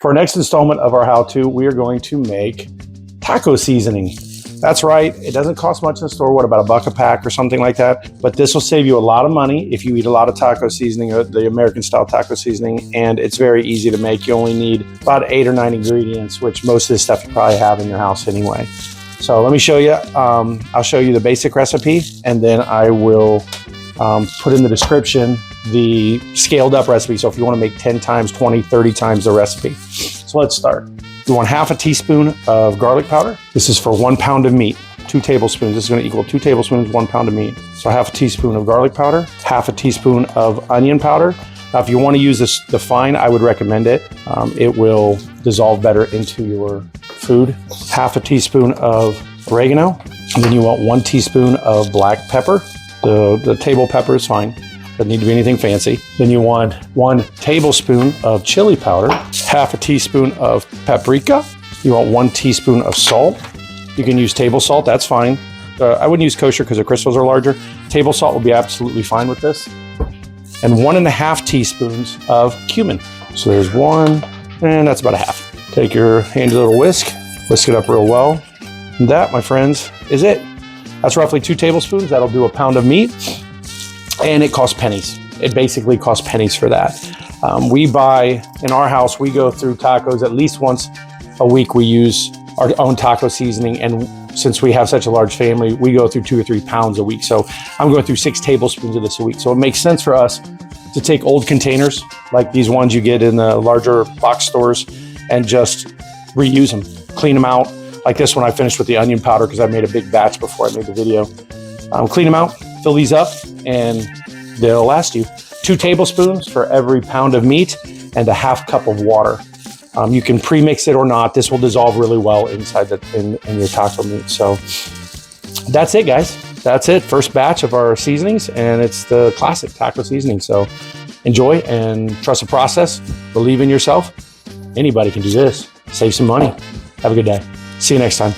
For our next installment of our how-to, we are going to make taco seasoning. That's right, it doesn't cost much in the store, what, about $1 a pack or something like that? But this will save you a lot of money if you eat a lot of taco seasoning, the American style taco seasoning, and it's very easy to make. You only need about 8 or 9 ingredients, which most of this stuff you probably have in your house anyway. So let me show you, I'll show you the basic recipe, and then I will put in the description the scaled up recipe. So if you want to make 10 times, 20, 30 times the recipe. So let's start. You want half a teaspoon of garlic powder. This is for 1 pound of meat, 2 tablespoons. This is going to equal 2 tablespoons, 1 pound of meat. So half a teaspoon of garlic powder, half a teaspoon of onion powder. Now, if you want to use the fine, I would recommend it. It will dissolve better into your food. Half a teaspoon of oregano. And then you want 1 teaspoon of black pepper. The table pepper is fine. Doesn't need to be anything fancy. Then you want 1 tablespoon of chili powder, half a teaspoon of paprika. You want 1 teaspoon of salt. You can use table salt, that's fine. I wouldn't use kosher because the crystals are larger. Table salt will be absolutely fine with this. And 1.5 teaspoons of cumin. So there's 1, and that's about a half. Take your handy little whisk it up real well. And that, my friends, is it. That's roughly 2 tablespoons. That'll do a pound of meat. And it costs pennies. It basically costs pennies for that. We buy, in our house, we go through tacos at least once a week. We use our own taco seasoning. And since we have such a large family, we go through 2 or 3 pounds a week. So I'm going through 6 tablespoons of this a week. So it makes sense for us to take old containers, like these ones you get in the larger box stores, and just reuse them, clean them out. Like this one, I finished with the onion powder because I made a big batch before I made the video. Clean them out, fill these up, and they'll last you. 2 tablespoons for every pound of meat and a ½ cup of water. You can pre-mix it or not. This will dissolve really well inside in your taco meat. So that's it, guys. That's it. First batch of our seasonings, and it's the classic taco seasoning. So enjoy and trust the process. Believe in yourself. Anybody can do this. Save some money. Have a good day. See you next time.